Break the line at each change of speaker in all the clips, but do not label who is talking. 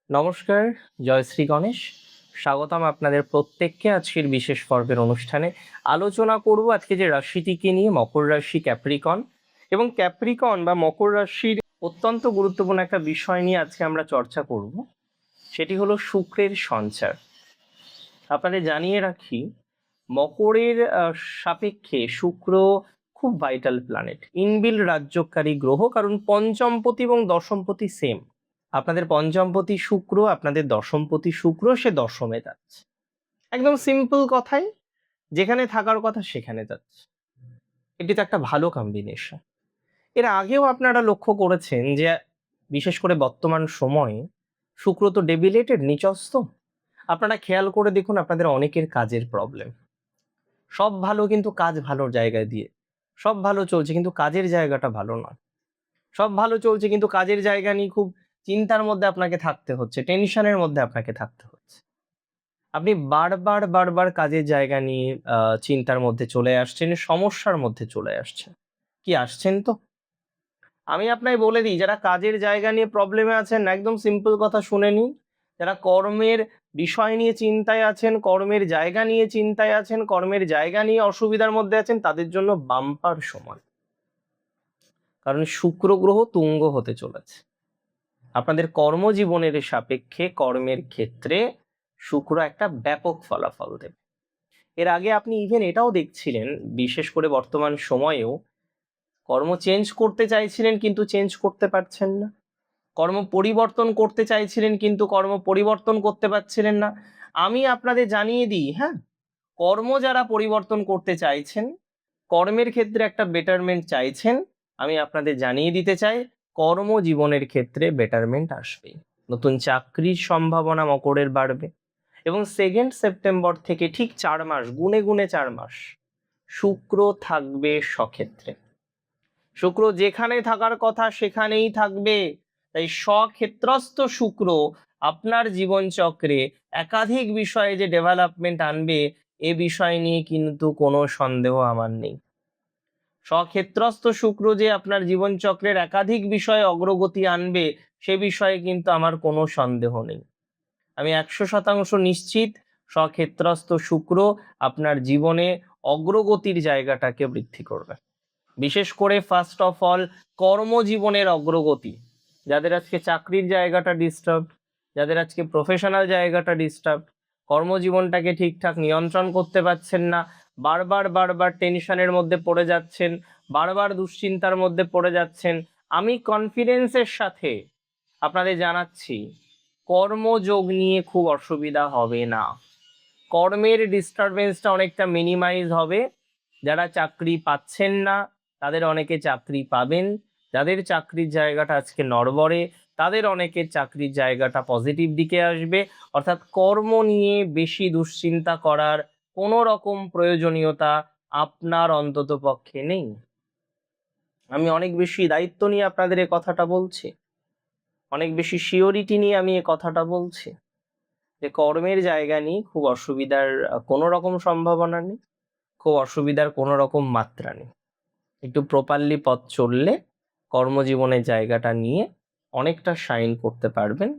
নমস্কার, জয় শ্রী গণেশ। স্বাগতম আপনাদের প্রত্যেককে আজকের বিশেষ পর্বের অনুষ্ঠানে। আলোচনা করব আজকে যে রাশিটিকে নিয়ে, মকর রাশি, ক্যাপ্রিকন। এবং ক্যাপ্রিকন বা মকর রাশির অত্যন্ত গুরুত্বপূর্ণ একটা বিষয় নিয়ে আজকে আমরা চর্চা করব, সেটি হলো শুক্রের সঞ্চার। আপনাদের জানিয়ে রাখি, মকরের সাপেক্ষে শুক্র খুব ভাইটাল প্ল্যানেট, ইনবিল রাজ্যকারী গ্রহ, কারণ পঞ্চমপতি এবং দশমপতি সেম। আপনাদের পঞ্চমপতি শুক্র, আপনাদের দশমপতি শুক্র, সে দশমে যাচ্ছে। একদম সিম্পল কথায়, যেখানে থাকার কথা সেখানে যাচ্ছে। এটি তো একটা ভালো কম্বিনেশন। এর আগেও আপনারা লক্ষ্য করেছেন যে বিশেষ করে বর্তমান সময়ে শুক্র তো ডেবিলেটেড, নিচস্থ। আপনারা খেয়াল করে দেখুন, আপনাদের অনেকের কাজের প্রবলেম। সব ভালো, কিন্তু কাজ ভালোর জায়গায় দিয়ে সব ভালো চলছে, কিন্তু কাজের জায়গাটা ভালো নয়। সব ভালো চলছে, কিন্তু কাজের জায়গা নিয়ে খুব চিন্তার মধ্যে আপনাকে থাকতে হচ্ছে, টেনশনের মধ্যে আপনাকে থাকতে হচ্ছে। আপনি বারবার বারবার কাজের জায়গা নিয়ে চিন্তার মধ্যে চলে আসছেন, সমস্যার মধ্যে চলে আসছেন। কি আসছেন তো? আমি আপনাকে বলে দিই, যারা কাজের জায়গা নিয়ে প্রবলেমে আছেন, একদম সিম্পল কথা শুনে নিন। যারা কর্মের বিষয় নিয়ে চিন্তায় আছেন, কর্মের জায়গা নিয়ে চিন্তায় আছেন, কর্মের জায়গা নিয়ে অসুবিধার মধ্যে আছেন, তাদের জন্য বাম্পার সময়। কারণ শুক্র গ্রহ তুঙ্গ হতে চলেছে। আপনাদের কর্মজীবনের সাপেক্ষে কর্মের ক্ষেত্রে শুক্র একটা ব্যাপক ফলাফল দেবে। এর আগে আপনি ইভেন এটাও দেখছিলেন, বিশেষ করে বর্তমান সময়েও, কর্ম চেঞ্জ করতে চাইছিলেন কিন্তু চেঞ্জ করতে পারছেন না। কর্ম পরিবর্তন করতে চাইছিলেন কিন্তু কর্ম পরিবর্তন করতে পারছিলেন না। আমি আপনাদের জানিয়ে দিই, হ্যাঁ, কর্ম যারা পরিবর্তন করতে চাইছেন, কর্মের ক্ষেত্রে একটা বেটারমেন্ট চাইছেন, আমি আপনাদের জানিয়ে দিতে চাই, কর্মজীবনের ক্ষেত্রে বেটারমেন্ট আসবে। নতুন চাকরির সম্ভাবনা মকরের বাড়বে। এবং 2 সেপ্টেম্বর থেকে ঠিক 4 মাস, গুনে গুনে 4 মাস, শুক্র থাকবে স্বক্ষেত্রে। শুক্র যেখানে থাকার কথা সেখানেই থাকবে। তাই স্বক্ষেত্রস্থ শুক্র আপনার জীবনচক্রে একাধিক বিষয়ে যে ডেভেলপমেন্ট আনবে, এ বিষয় নিয়ে কিন্তু কোনো সন্দেহ আমার নেই। স্বক্ষেত্রস্থ শুক্র যে আপনার জীবনচক্রের একাধিক বিষয়ে অগ্রগতি আনবে, সে বিষয়ে কিন্তু আমার কোনো সন্দেহ নেই। আমি 100% নিশ্চিত, স্বক্ষেত্রস্থ শুক্র আপনার জীবনে অগ্রগতির জায়গাটাকে বৃদ্ধি করবে। বিশেষ করে ফার্স্ট অফ অল কর্মজীবনের অগ্রগতি। যাদের আজকে চাকরির জায়গাটা ডিস্টার্ব, যাদের আজকে প্রফেশনাল জায়গাটা ডিস্টার্ব, কর্মজীবনটাকে ঠিকঠাক নিয়ন্ত্রণ করতে পারছেন না, বারবার বারবার টেনশনের মধ্যে পড়ে যাচ্ছেন, বারবার দুশ্চিন্তার মধ্যে পড়ে যাচ্ছেন, আমি কনফিডেন্সের সাথে আপনাদের জানাচ্ছি, কর্মযোগ নিয়ে খুব অসুবিধা হবে না। কর্মের ডিস্টারবেন্সটা অনেকটা মিনিমাইজ হবে। যারা চাকরি পাচ্ছেন না, তাদের অনেকে চাকরি পাবেন। যাদের চাকরির জায়গাটা আজকে নড়বড়ে, তাদের অনেকের চাকরির জায়গাটা পজিটিভ দিকে আসবে। অর্থাৎ কর্ম নিয়ে বেশি দুশ্চিন্তা করার কোনো রকম প্রয়োজনীয়তা আপনার অন্তত পক্ষে নেই। আমি অনেক বেশি দায়িত্ব নিয়ে আপনাদের এ কথাটা বলছি, অনেক বেশি সিওরিটি নিয়ে আমি এ কথাটা বলছি, যে কর্মের জায়গা নিয়ে খুব অসুবিধার কোনো রকম সম্ভাবনা নেই, খুব অসুবিধার কোনো রকম মাত্রা নেই। একটু প্রপারলি পথ চললে কর্মজীবনের জায়গাটা নিয়ে অনেকটা শাইন করতে পারবেন,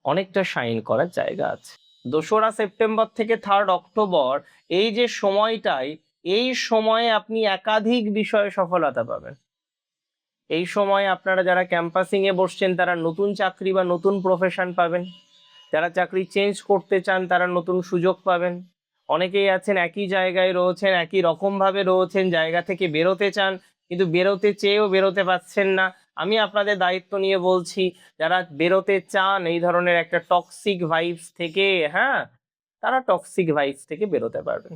অনেকটা শাইন করার জায়গা আছে। 2রা সেপ্টেম্বর থেকে 3 অক্টোবর, এই যে সময়টাই, এই সময়ে আপনি একাধিক বিষয়ে সফলতা পাবেন। এই সময় আপনারা যারা ক্যাম্পাসিং এ বসছেন, তারা নতুন চাকরি বা নতুন প্রফেশন পাবেন। যারা চাকরি চেঞ্জ করতে চান, তারা নতুন সুযোগ পাবেন। অনেকেই আছেন একই জায়গায় রয়েছেন, একই রকম ভাবে রয়েছেন, জায়গা থেকে বেরোতে চান, কিন্তু বেরোতে চেয়েও বেরোতে পারছেন না। আমি আপনাদের দায়িত্ব নিয়ে বলছি, যারা বেরোতে চান এই ধরনের একটা টক্সিক ভাইবস থেকে, হ্যাঁ, তারা টক্সিক ভাইবস থেকে বেরোতে পারবেন।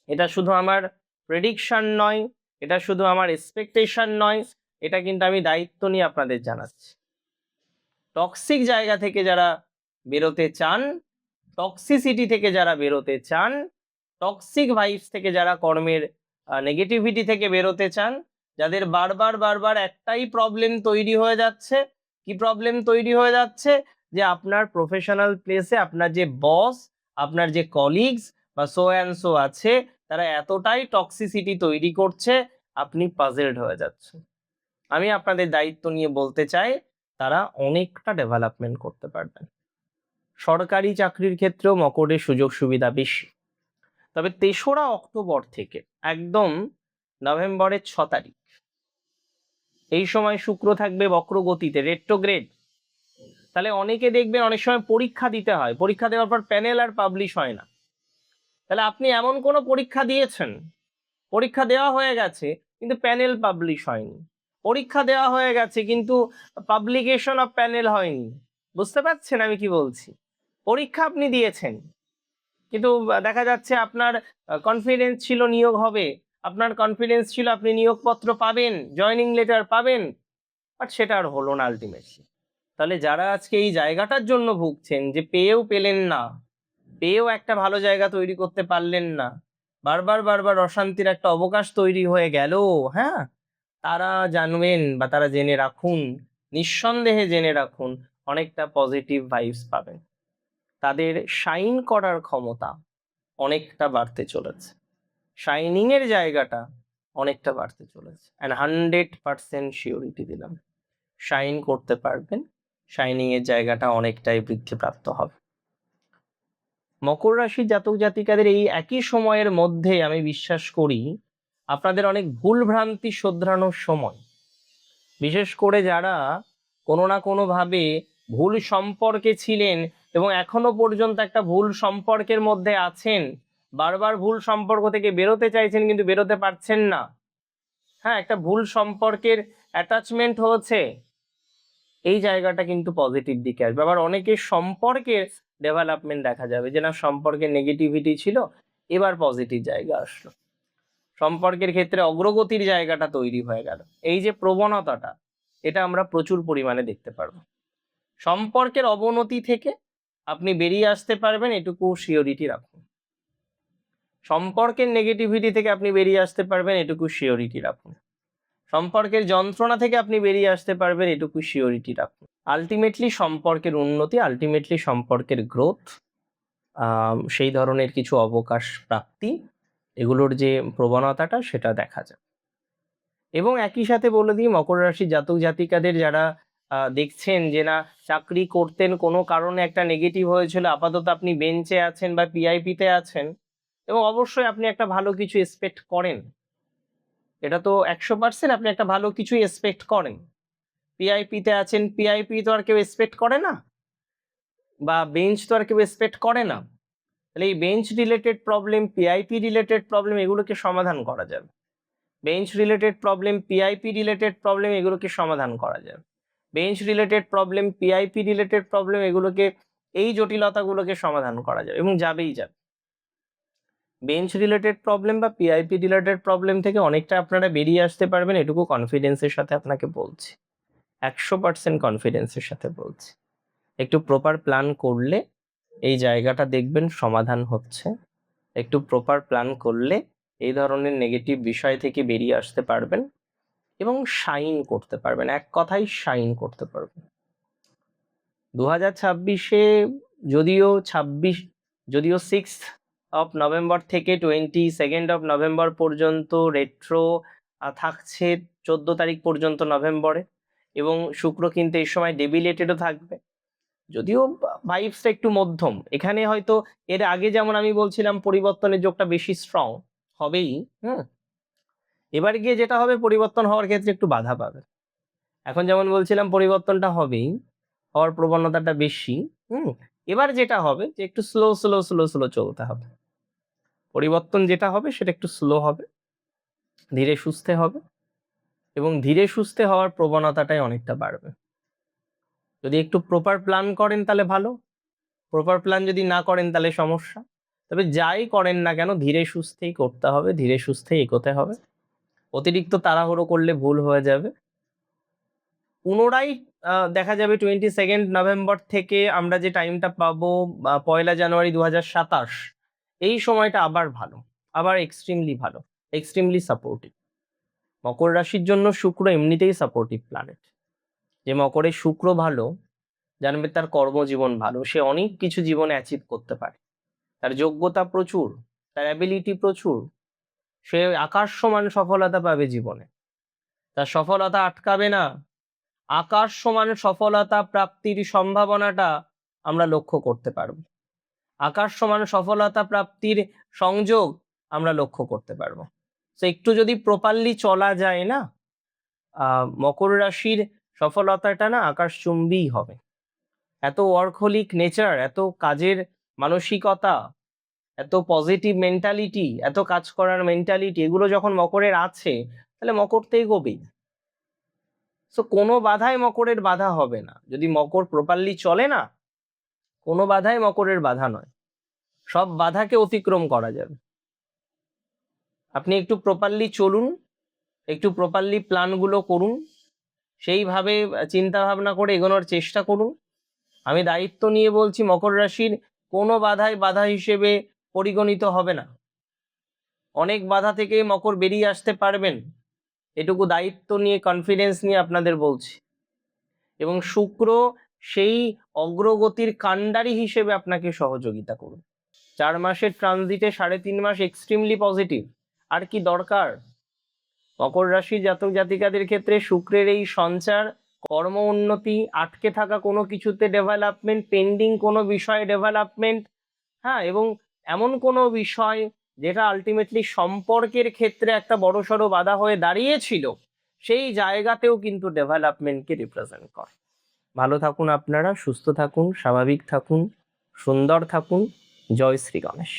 এটা শুধু আমার প্রেডিকশন নয়, এটা শুধু আমার এক্সপেকটেশন নয়, এটা কিন্তু আমি দায়িত্ব নিয়ে আপনাদের জানাচ্ছি। টক্সিক জায়গা থেকে যারা বেরোতে চান, টক্সিসিটি থেকে যারা বেরোতে চান, টক্সিক ভাইবস থেকে যারা কর্মের নেগেটিভিটি থেকে বেরোতে চান, যাদের বারবার বারবার একটাই প্রবলেম তৈরি হয়ে যাচ্ছে, কি প্রবলেম তৈরি হয়ে যাচ্ছে, যে আপনার প্রফেশনাল প্লেসে আপনার যে বস, আপনার যে কলিগস বা সো অ্যান্ড সো আছে, তারা এতটাই টক্সিসিটি তৈরি করছে, আপনি পাজেলড হয়ে যাচ্ছেন। আমি আপনাদের দায়িত্ব নিয়ে বলতে চাই, তারা অনেকটা ডেভেলপমেন্ট করতে পারবেন। সরকারি চাকরির ক্ষেত্রেও মকরের সুযোগ সুবিধা বেশি। তবে ৩রা অক্টোবর থেকে একদম নভেম্বরের 6 তারিখ এই সময় শুক্র থাকবে বক্রগতিতে, রেট্রোগ্রেড। তাহলে অনেকে দেখবেন অনেক সময় পরীক্ষা দিতে হয়, পরীক্ষা দেওয়ার পর প্যানেল আর পাবলিশ হয় না। তাহলে আপনি এমন কোনো পরীক্ষা দিয়েছেন, পরীক্ষা দেওয়া হয়ে গেছে কিন্তু প্যানেল পাবলিশ হয়নি, পরীক্ষা দেওয়া হয়ে গেছে কিন্তু পাবলিকেশন অফ প্যানেল হয়নি। বুঝতে পারছেন আমি কি বলছি? পরীক্ষা আপনি দিয়েছেন কিন্তু দেখা যাচ্ছে আপনার কনফিডেন্স ছিল নিয়োগ হবে, আপনার কনফিডেন্স ছিল আপনি নিয়োগপত্র পাবেন, জয়নিং লেটার পাবেন, বাট সেটা আর হলো না আলটিমেটলি। তাহলে যারা আজকে এই জায়গাটার জন্য ভুগছেন যে পেয়েও পেলেন না, পেয়েও একটা ভালো জায়গা তৈরি করতে পারলেন না, বারবার বারবার অশান্তির একটা অবকাশ তৈরি হয়ে গেল, হ্যাঁ, তারা জানবেন বা তারা জেনে রাখুন, নিঃসন্দেহে জেনে রাখুন, অনেকটা পজিটিভ ভাইবস পাবেন। তাদের শাইন করার ক্ষমতা অনেকটা বাড়তে চলেছে, শাইনিং এর জায়গাটা অনেকটা বাড়তে চলেছে, অ্যান্ড 100% শিওরিটি দিলাম, শাইন করতে পারবেন, শাইনিং এর জায়গাটা অনেকটাই বৃদ্ধিপ্রাপ্ত হবে। মকর রাশির জাতক জাতিকাদের এই একই সময়ের মধ্যে আমি বিশ্বাস করি আপনাদের অনেক ভুল ভ্রান্তি শোধরানোর সময়। বিশেষ করে যারা কোনো না কোনোভাবে ভুল সম্পর্কে ছিলেন এবং এখনো পর্যন্ত একটা ভুল সম্পর্কের মধ্যে আছেন, বারবার ভুল সম্পর্ক থেকে বেরোতে চাইছেন কিন্তু বেরোতে পারছেন না, হ্যাঁ, একটা ভুল সম্পর্কের অ্যাটাচমেন্ট হচ্ছে, এই জায়গাটা কিন্তু পজিটিভ দিকে আসবে। আবার অনেকের সম্পর্কের ডেভেলপমেন্ট দেখা যাবে যে না, সম্পর্কে নেগেটিভিটি ছিল, এবার পজিটিভ জায়গা আসলো, সম্পর্কের ক্ষেত্রে অগ্রগতির জায়গাটা তৈরি হয়ে গেল। এই যে প্রবণতাটা, এটা আমরা প্রচুর পরিমাণে দেখতে পারবো। সম্পর্কের অবনতি থেকে আপনি বেরিয়ে আসতে পারবেন, এটুকু শিওরিটি রাখুন। সম্পর্কের নেগেটিভিটি থেকে আপনি বেরিয়ে আসতে পারবেন, এটুকু শিওরিটি রাখুন। সম্পর্কের যন্ত্রণা থেকে আপনি বেরিয়ে আসতে পারবেন, এটুকু শিওরিটি রাখুন। আলটিমেটলি সম্পর্কের উন্নতি, আলটিমেটলি সম্পর্কের গ্রোথ, সেই ধরনের কিছু অবকাশ প্রাপ্তি, এগুলোর যে প্রবণতাটা সেটা দেখা যায়। এবং একই সাথে বলে দিই, মকর রাশি জাতক জাতিকাদের যারা দেখছেন যে না, চাকরি করতেন, কোনো কারণে একটা নেগেটিভ হয়েছিল, আপাতত আপনি বেঞ্চে আছেন বা পিআইপিতে আছেন এবং অবশ্যই আপনি একটা ভালো কিছু এক্সপেক্ট করেন, এটা তো 100% আপনি একটা ভালো কিছু এক্সপেক্ট করেন। পিআইপিতে আছেন, পিআইপি তো আর কেউ এক্সপেক্ট করে না, বা বেঞ্চ তো আর কেউ এক্সপেক্ট করে না। তাহলে এই bench related problem, PIP related problem, এগুলোকে সমাধান করা যাবে। Bench related problem, PIP related problem, এগুলোকে সমাধান করা যাবে। Bench related problem, PIP related problem, এগুলোকে, এই জটিলতাগুলোকে সমাধান করা যাবে এবং যাবেই যাবে। বেঞ্চ রিলেটেড প্রবলেম বা পিআইপি রিলেটেড প্রবলেম থেকে অনেকটা আপনারা বেরিয়ে আসতে পারবেন, এটুকু কনফিডেন্সের সাথে আপনাকে বলছি, 100% কনফিডেন্সের সাথে বলছি। একটু প্রপার প্ল্যান করলে এই জায়গাটা দেখবেন সমাধান হচ্ছে, একটু প্রপার প্ল্যান করলে এই ধরনের নেগেটিভ বিষয় থেকে বেরিয়ে আসতে পারবেন এবং শাইন করতে পারবেন, এক কথায় শাইন করতে পারবেন। 2026-এ যদিও 6 নভেম্বর থেকে 22 নভেম্বর পর্যন্ত রেট্রো থাকছে, 14 তারিখ পর্যন্ত নভেম্বরে, এবং শুক্র কিন্তু এই সময় ডেবিলেটেডও থাকবে, যদিও ভাইবসটা একটু মধ্যম। এখানে হয়তো এর আগে যেমন আমি বলছিলাম পরিবর্তনের যোগটা বেশি স্ট্রং হবেই, এবার গিয়ে যেটা হবে, পরিবর্তন হওয়ার ক্ষেত্রে একটু বাধা পাবে। এখন যেমন বলছিলাম পরিবর্তনটা হবেই, হওয়ার প্রবণতাটা বেশি, এবার যেটা হবে যে একটু স্লো স্লো স্লো স্লো চলতে হবে, পরিবর্তন যেটা হবে সেটা একটু স্লো হবে, ধীরে সুস্থে হবে, এবং ধীরে সুস্থে হওয়ার প্রবণতাটাই অনেকটা বাড়বে। যদি একটু প্রপার প্ল্যান করেন তাহলে ভালো, প্রপার প্ল্যান যদি না করেন তাহলে সমস্যা। তবে যাই করেন না কেন, ধীরে সুস্থেই করতে হবে, ধীরে সুস্থেই এগোতে হবে, অতিরিক্ত তাড়াহুড়ো করলে ভুল হয়ে যাবে। পুনরায় দেখা যাবে 22 নভেম্বর থেকে আমরা যে টাইমটা পাবো 1 জানুয়ারি 2027, এই সময়টা আবার ভালো, আবার এক্সট্রিমলি ভালো, এক্সট্রিমলি সাপোর্টিভ। মকর রাশির জন্য শুক্র এমনিতেই সাপোর্টিভ প্ল্যানেট। যে মকরের শুক্র ভালো, জানবে তার কর্মজীবন ভালো, সে অনেক কিছু জীবনে অ্যাচিভ করতে পারে, তার যোগ্যতা প্রচুর, তার অ্যাবিলিটি প্রচুর, সে আকাশ সমান সফলতা পাবে জীবনে, তার সফলতা আটকাবে না, আকাশ সমান সফলতা প্রাপ্তির সম্ভাবনাটা আমরা লক্ষ্য করতে পারবো। আকাশ সমান সফলতা প্রাপ্তির সংযোগ আমরা লক্ষ্য করতে পারবো। তো একটু যদি প্রপারলি চলা যায় না, মকর রাশির সফলতাটা না আকাশচুম্বী হবে। এত ওয়ার্কহোলিক নেচার, এত কাজের মানসিকতা, এত পজিটিভ মেন্টালিটি, এত কাজ করার মেন্টালিটি, এগুলো যখন মকরের আছে, তাহলে মকর তো এগোবেই। সো কোনো বাধাই মকরের বাধা হবে না। যদি মকর প্রপারলি চলে না, কোনো বাধাই মকরের বাধা নয়, সব বাধাকে অতিক্রম করা যাবে। আপনি একটু প্রপারলি চলুন, একটু প্রপারলি প্ল্যানগুলো করুন, সেইভাবে চিন্তা ভাবনা করে এগোনোর চেষ্টা করুন। আমি দায়িত্ব নিয়ে বলছি, মকর রাশির কোনো বাধাই বাধা হিসেবে পরিগণিত হবে না। অনেক বাধা থেকে মকর বেরিয়ে আসতে পারবেন, এটুকু দায়িত্ব নিয়ে, কনফিডেন্স নিয়ে আপনাদের বলছি। এবং শুক্র সেই অগ্রগতির কাণ্ডারি হিসেবে আপনাকে সহযোগিতা করুন। 4 মাসের ট্রানজিটে 3.5 মাস এক্সট্রিমলি পজিটিভ। আর কি দরকার? মকর রাশি জাতক জাতিকাদের ক্ষেত্রে শুক্রের এই সঞ্চার, কর্ম উন্নতি, আটকে থাকা কোনো কিছুতে ডেভেলপমেন্ট, পেন্ডিং কোনো বিষয়ে ডেভেলপমেন্ট, হ্যাঁ, এবং এমন কোনো বিষয় যেটা আলটিমেটলি সম্পর্কের ক্ষেত্রে একটা বড়সড় বাধা হয়ে দাঁড়িয়েছিল, সেই জায়গাতেও কিন্তু ডেভেলপমেন্টকে রিপ্রেজেন্ট করে। ভালো থাকুন আপনারা, সুস্থ থাকুন, স্বাভাবিক থাকুন, সুন্দর থাকুন। জয় শ্রী গণেশ।